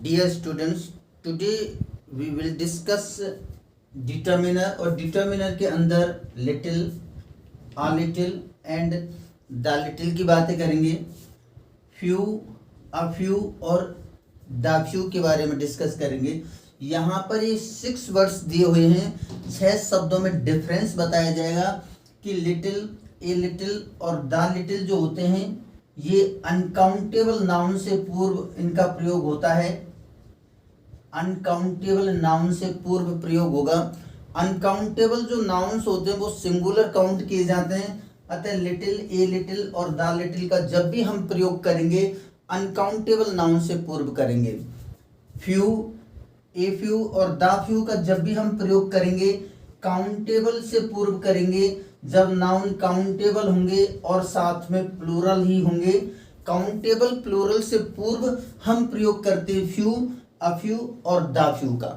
Dear students, today we will discuss determiner और determiner के अंदर little, a little and the little की बातें करेंगे. few, a few और the few के बारे में डिस्कस करेंगे. यहाँ पर ये 6 वर्ड्स दिए हुए हैं. 6 शब्दों में डिफरेंस बताया जाएगा कि लिटिल, ए लिटिल और द लिटिल जो होते हैं ये अनकाउंटेबल नाउन से पूर्व इनका प्रयोग होता है. अनकाउंटेबल नाउन से पूर्व प्रयोग होगा. अनकाउंटेबल जो नाउन्स होते हैं वो सिंगुलर काउंट किए जाते हैं. अतः लिटिल, ए लिटिल और द लिटिल का जब भी हम प्रयोग करेंगे अनकाउंटेबल नाउन से पूर्व करेंगे. फ्यू, ए फ्यू और द फ्यू का जब भी हम प्रयोग करेंगे काउंटेबल से पूर्व करेंगे जब नाउन काउंटेबल होंगे और साथ में प्लूरल ही होंगे. काउंटेबल प्लूरल से पूर्व हम प्रयोग करते हैं फ्यू, अ फ्यू और द फ्यू का.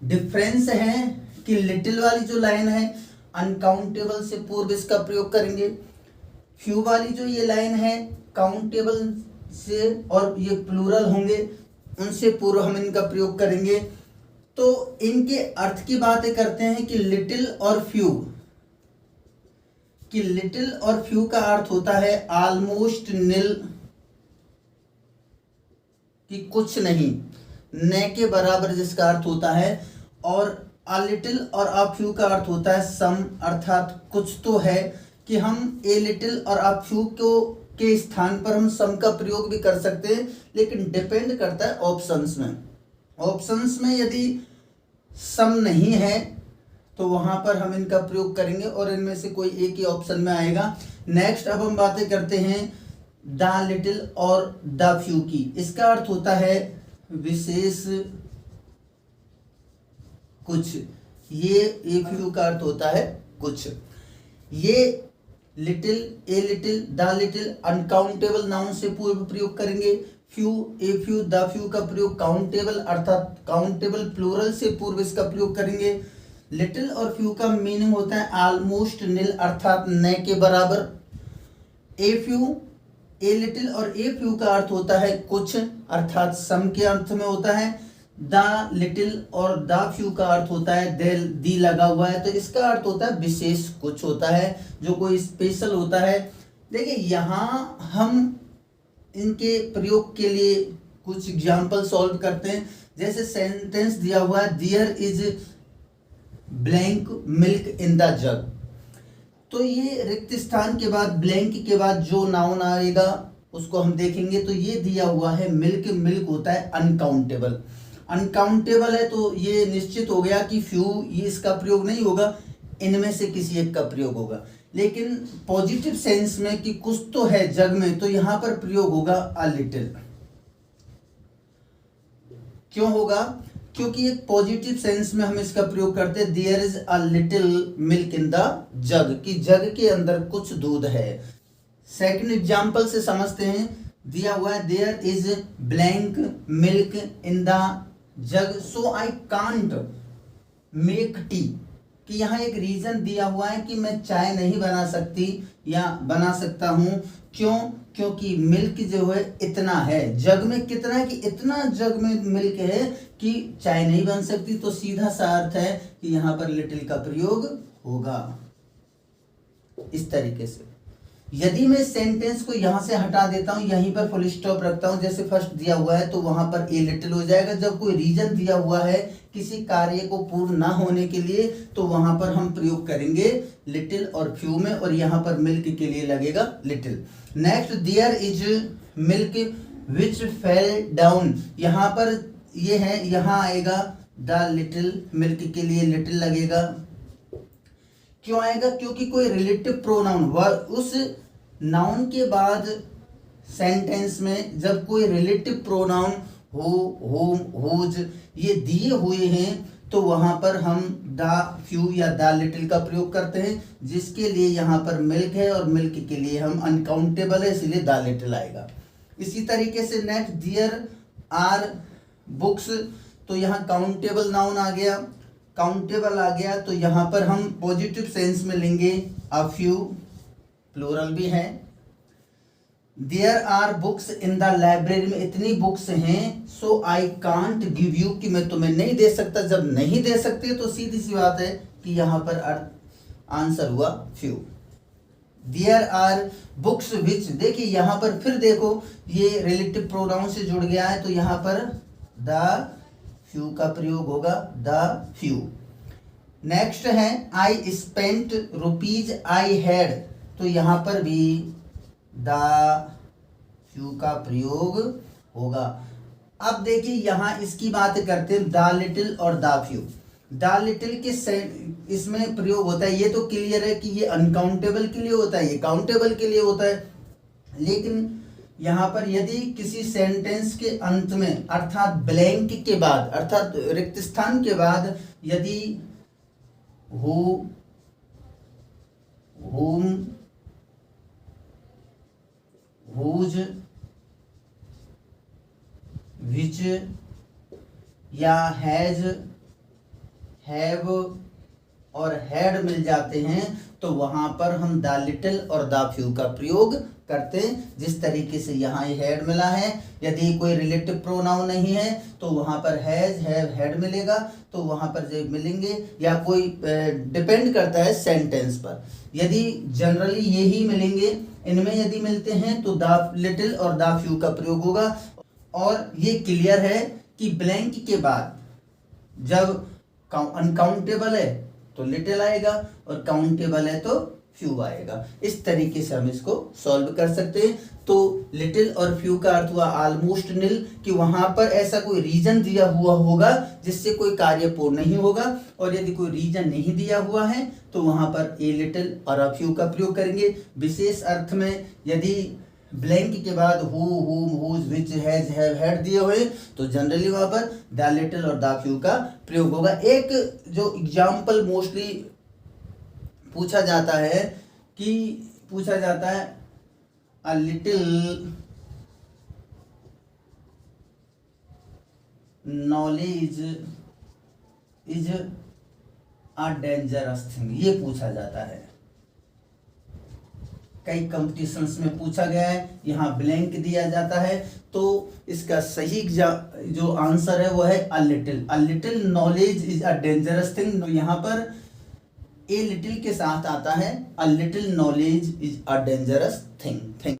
डिफरेंस है कि लिटिल वाली जो लाइन है अनकाउंटेबल से पूर्व इसका प्रयोग करेंगे. फ्यू वाली जो ये लाइन है काउंटेबल से और ये प्लूरल होंगे उनसे पूर्व हम इनका प्रयोग करेंगे. तो इनके अर्थ की बातें करते हैं कि लिटिल और फ्यू, कि लिटिल और फ्यू का अर्थ होता है ऑलमोस्ट निल, कि कुछ नहीं, न के बराबर जिसका अर्थ होता है. और अ लिटिल और अ फ्यू का अर्थ होता है सम, अर्थात कुछ तो है, कि हम ए लिटिल और अ फ्यू को के स्थान पर हम सम का प्रयोग भी कर सकते हैं, लेकिन डिपेंड करता है ऑप्शंस में. ऑप्शंस में यदि सम नहीं है तो वहां पर हम इनका प्रयोग करेंगे और इनमें से कोई एक ही ऑप्शन में आएगा. नेक्स्ट अब हम बातें करते हैं द लिटिल और द फ्यू की. इसका अर्थ होता है विशेष कुछ. ये ए फ्यू का अर्थ होता है कुछ. ये little, a little, the little uncountable noun से पूर्व प्रयोग करेंगे. Few, a few, the few का प्रयोग काउंटेबल अर्थात काउंटेबल प्लूरल से पूर्व इसका प्रयोग करेंगे. लिटिल और फ्यू का मीनिंग होता है ऑलमोस्ट निल अर्थात न के बराबर. ए फ्यू, ए लिटिल और ए फ्यू का अर्थ होता है कुछ अर्थात सम के अर्थ में होता है. द लिटिल और द फ्यू का अर्थ होता है दी लगा हुआ है, तो इसका अर्थ होता है विशेष कुछ होता है जो कोई स्पेशल होता है. देखिए यहाँ हम इनके प्रयोग के लिए कुछ एग्जाम्पल सॉल्व करते हैं. जैसे सेंटेंस दिया हुआ है there is blank milk in the jug. तो ये रिक्त स्थान के बाद ब्लैंक के बाद जो नाउन आएगा उसको हम देखेंगे. तो ये दिया हुआ है मिल्क, मिल्क होता है अनकाउंटेबल. अनकाउंटेबल है तो ये निश्चित हो गया कि फ्यू ये इसका प्रयोग नहीं होगा, इनमें से किसी एक का प्रयोग होगा. लेकिन पॉजिटिव सेंस में कि कुछ तो है जग में, तो यहां पर प्रयोग होगा अ लिटिल. क्यों होगा? क्योंकि एक पॉजिटिव सेंस में हम इसका प्रयोग करते हैं there is a little milk in the jug, कि जग के अंदर कुछ दूध है. सेकंड एग्जांपल से समझते हैं. दिया हुआ है there is blank milk in the jug so I can't make tea, कि यहाँ एक रीजन दिया हुआ है कि मैं चाय नहीं बना सकती या बना सकता हूँ. क्यों? क्योंकि मिल्क जो है इतना है जग में, कितना है कि इतना जग में मिल्क है कि चाय नहीं बन सकती. तो सीधा सा अर्थ है कि यहाँ पर लिटिल का प्रयोग होगा. इस तरीके से यदि मैं सेंटेंस को यहाँ से हटा देता हूँ, यहीं पर फुल स्टॉप रखता हूँ, जैसे फर्स्ट दिया हुआ है तो वहां पर ए लिटिल हो जाएगा. जब कोई रीजन दिया हुआ है किसी कार्य को पूर्ण ना होने के लिए तो वहां पर हम प्रयोग करेंगे लिटिल और फ्यू में, और यहाँ पर मिल्क के लिए लगेगा little. Next there is milk which fell down. यहाँ पर ये है, यहाँ आएगा द लिटिल, मिल्क के लिए लिटिल लगेगा. क्यों आएगा? क्योंकि कोई रिलेटिव प्रोनाउन उस नाउन के बाद सेंटेंस में जब कोई रिलेटिव प्रोनाउन हो, होम, होज ये दिए हुए हैं तो वहां पर हम द फ्यू या द लिटिल का प्रयोग करते हैं, जिसके लिए यहाँ पर मिल्क है और मिल्क के लिए हम अनकाउंटेबल है इसलिए द लिटिल आएगा. इसी तरीके से नेक्स्ट देयर आर बुक्स, तो यहाँ काउंटेबल नाउन आ गया, काउंटेबल आ गया, तो यहाँ पर हम पॉजिटिव सेंस में लेंगे अ फ्यू, प्लूरल भी है. There are books in the library में इतनी बुक्स हैं, so I can't give you, कि मैं तुम्हें नहीं दे सकता। जब नहीं दे सकते तो सीधी सी बात है कि यहाँ पर आंसर हुआ few. There are books which, देखिए यहाँ पर फिर देखो ये रिलेटिव प्रोनाउन से जुड़ गया है, तो यहाँ पर द फ्यू का प्रयोग होगा, द फ्यू। नेक्स्ट है I spent rupees I had, तो यहाँ पर भी द फ्यू का प्रयोग होगा। अब देखिए यहाँ इसकी बात करते हैं, द लिटिल और द फ्यू। द लिटिल के इसमें प्रयोग होता है, ये तो क्लियर है कि ये अनकाउंटेबल के लिए होता है, ये काउंटेबल के लिए होता है। लेकिन यहाँ पर यदि किसी सेंटेंस के अंत में अर्थात ब्लैंक के बाद, अर्थात रिक्त स्थान के बाद यदि हु, whom, whose, which या हैज, हैव और हैड मिल जाते हैं, तो वहां पर हम द लिटिल और द फ्यू का प्रयोग करते हैं। जिस तरीके से यहाँ हैड मिला है, यदि कोई रिलेटिव प्रोनाउन नहीं है तो वहां पर हैज, हैव, हैड मिलेगा, तो वहां पर जो मिलेंगे, या कोई डिपेंड करता है सेंटेंस पर। यदि जनरली यही मिलेंगे, इनमें यदि मिलते हैं तो द लिटिल और द फ्यू का प्रयोग होगा। और ये क्लियर है कि ब्लैंक के बाद जब अनकाउंटेबल है तो लिटिल आएगा और काउंटेबल है तो फ्यू आएगा। इस तरीके से हम इसको सॉल्व कर सकते हैं। तो लिटिल और फ्यू का अर्थ हुआ ऑलमोस्ट निल, कि वहां पर ऐसा कोई रीजन दिया हुआ होगा जिससे कोई कार्य पूर्ण नहीं होगा, और यदि कोई रीजन नहीं दिया हुआ है तो वहां पर ए लिटिल और अ फ्यू का प्रयोग करेंगे। विशेष अर्थ में यदि ब्लैंक के बाद who, whom, whose, which, has, have, had दिए हुए तो जनरली वहां पर द लिटिल और द फ्यू का प्रयोग होगा। एक जो एग्जाम्पल मोस्टली पूछा जाता है कि पूछा जाता है a little knowledge is a dangerous thing, ये पूछा जाता है। कई कंपटीशंस में पूछा गया है, यहाँ ब्लैंक दिया जाता है, तो इसका सही जो आंसर है वो है a little knowledge is a dangerous thing. तो यहाँ पर ए लिटिल के साथ आता है a little knowledge is a dangerous thing.